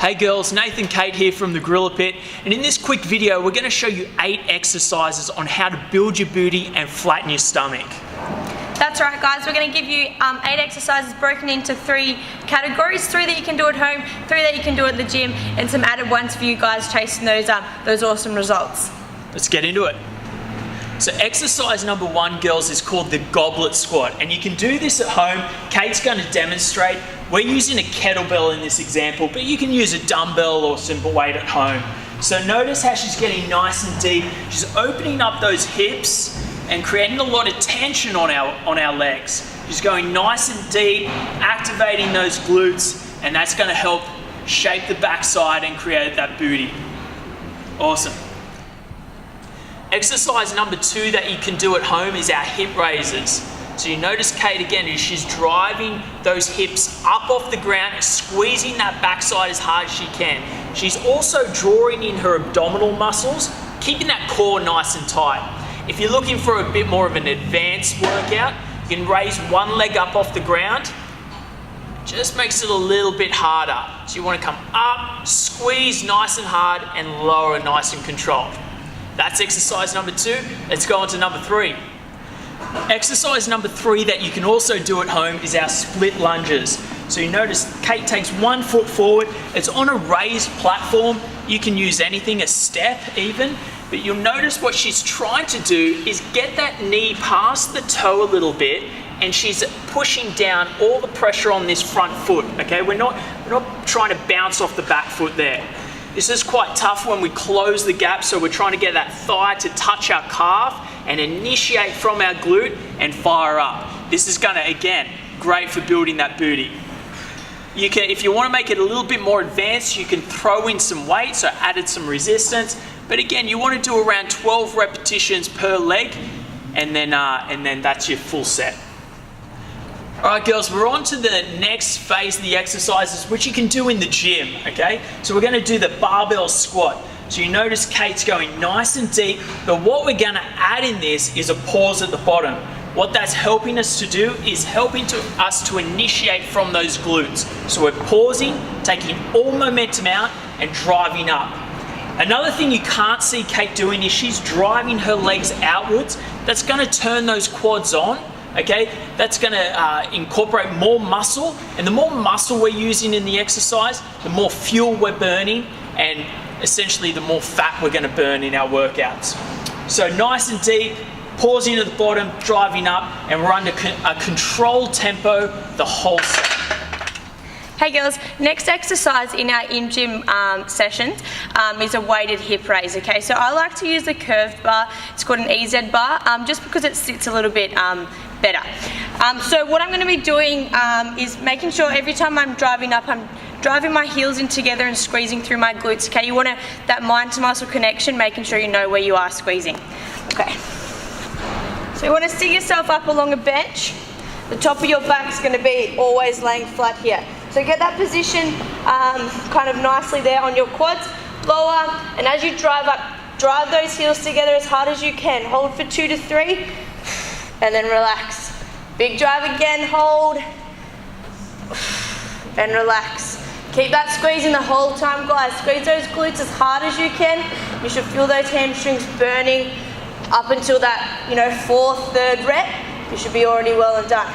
Hey girls, Nathan Kate here from the Gorilla Pit, and in this quick video we're going to show you 8 exercises on how to build your booty and flatten your stomach. That's right guys, we're going to give you 8 exercises broken into 3 categories, 3 that you can do at home, 3 that you can do at the gym, and some added ones for you guys chasing those awesome results. Let's get into it. So exercise number 1, girls, is called the goblet squat, and you can do this at home. Kate's going to demonstrate. We're using a kettlebell in this example, but you can use a dumbbell or simple weight at home. So notice how she's getting nice and deep. She's opening up those hips and creating a lot of tension on our legs. She's going nice and deep, activating those glutes, and that's going to help shape the backside and create that booty. Awesome. Exercise number 2 that you can do at home is our hip raises. So you notice Kate again, is she's driving those hips up off the ground, squeezing that backside as hard as she can. She's also drawing in her abdominal muscles, keeping that core nice and tight. If you're looking for a bit more of an advanced workout, you can raise one leg up off the ground. Just makes it a little bit harder. So you want to come up, squeeze nice and hard, and lower nice and controlled. That's exercise number 2. Let's go on to number 3. Exercise number 3 that you can also do at home is our split lunges. So you notice Kate takes 1 foot forward. It's on a raised platform. You can use anything, a step even, but you'll notice what she's trying to do is get that knee past the toe a little bit, and she's pushing down all the pressure on this front foot, okay? We're not trying to bounce off the back foot there. This is quite tough when we close the gap, so we're trying to get that thigh to touch our calf and initiate from our glute and fire up. This is gonna, again, great for building that booty. You can, if you wanna make it a little bit more advanced, you can throw in some weight, so added some resistance. But again, you wanna do around 12 repetitions per leg, and then that's your full set. All right, girls, we're on to the next phase of the exercises, which you can do in the gym, okay? So we're gonna do the barbell squat. So you notice Kate's going nice and deep, but what we're gonna add in this is a pause at the bottom. What that's helping us to do is helping us to initiate from those glutes. So we're pausing, taking all momentum out, and driving up. Another thing you can't see Kate doing is she's driving her legs outwards. That's gonna turn those quads on. Okay, that's going to incorporate more muscle, and the more muscle we're using in the exercise, the more fuel we're burning, and essentially the more fat we're going to burn in our workouts. So nice and deep, pausing at the bottom, driving up, and we're under a controlled tempo the whole set. Hey girls, next exercise in our in-gym sessions is a weighted hip raise, okay? So I like to use the curved bar. It's called an EZ bar, just because it sits a little bit better. So what I'm going to be doing is making sure every time I'm driving up, I'm driving my heels in together and squeezing through my glutes, okay? You want that mind to muscle connection, making sure you know where you are squeezing. Okay. So you want to sit yourself up along a bench. The top of your back is going to be always laying flat here. So get that position kind of nicely there on your quads, lower, and as you drive up, drive those heels together as hard as you can. Hold for 2 to 3, and then relax. Big drive again, hold, and relax. Keep that squeezing the whole time, guys. Squeeze those glutes as hard as you can. You should feel those hamstrings burning up until that, 4th, 3rd rep. You should be already well and done.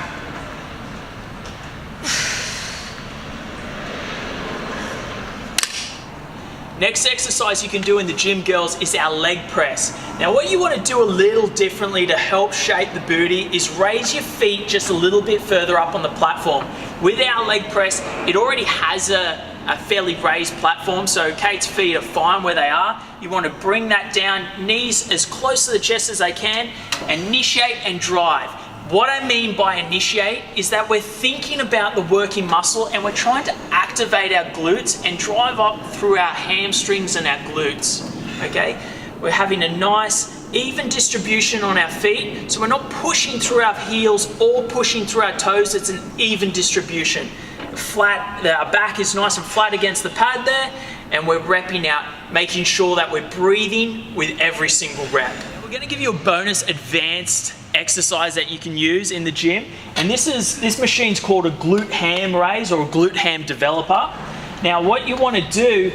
Next exercise you can do in the gym, girls, is our leg press. Now what you want to do a little differently to help shape the booty is raise your feet just a little bit further up on the platform. With our leg press, it already has a fairly raised platform, so Kate's feet are fine where they are. You want to bring that down, knees as close to the chest as they can, initiate and drive. What I mean by initiate is that we're thinking about the working muscle and we're trying to activate our glutes and drive up through our hamstrings and our glutes, okay? We're having a nice, even distribution on our feet, so we're not pushing through our heels or pushing through our toes. It's an even distribution. Flat, our back is nice and flat against the pad there, and we're repping out, making sure that we're breathing with every single rep. We're gonna give you a bonus advanced exercise that you can use in the gym, and this machine's called a glute ham raise or a glute ham developer. Now what you want to do,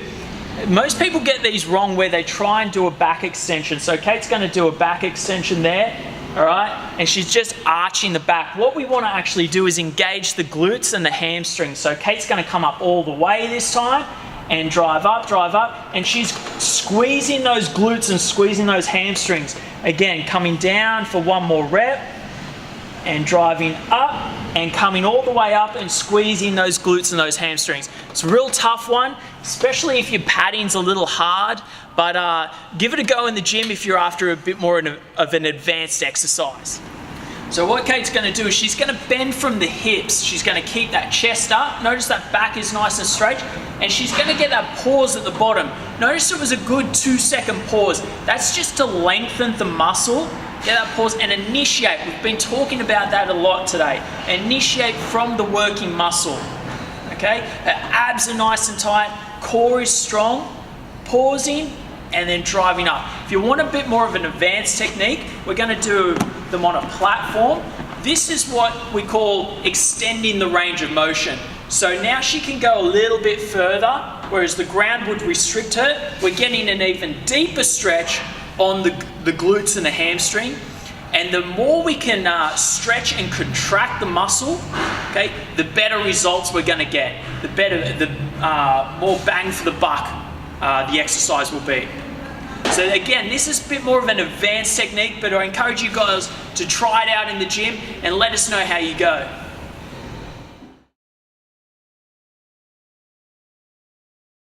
most people get these wrong where they try and do a back extension. So Kate's going to do a back extension there, all right? And she's just arching the back. What we want to actually do is engage the glutes and the hamstrings. So Kate's going to come up all the way this time and drive up, and she's squeezing those glutes and squeezing those hamstrings. Again, coming down for one more rep and driving up and coming all the way up and squeezing those glutes and those hamstrings. It's a real tough one, especially if your padding's a little hard, but give it a go in the gym if you're after a bit more of an advanced exercise. So what Kate's going to do is she's going to bend from the hips. She's going to keep that chest up. Notice that back is nice and straight. And she's going to get that pause at the bottom. Notice it was a good 2-second pause. That's just to lengthen the muscle. Get that pause and initiate. We've been talking about that a lot today. Initiate from the working muscle. Okay? Her abs are nice and tight. Core is strong. Pausing and then driving up. If you want a bit more of an advanced technique, we're going to do them on a platform. This is what we call extending the range of motion. So now she can go a little bit further, whereas the ground would restrict her. We're getting an even deeper stretch on the glutes and the hamstring. And the more we can stretch and contract the muscle, okay, the better results we're going to get. The more bang for the buck the exercise will be. So again, this is a bit more of an advanced technique, but I encourage you guys to try it out in the gym and let us know how you go.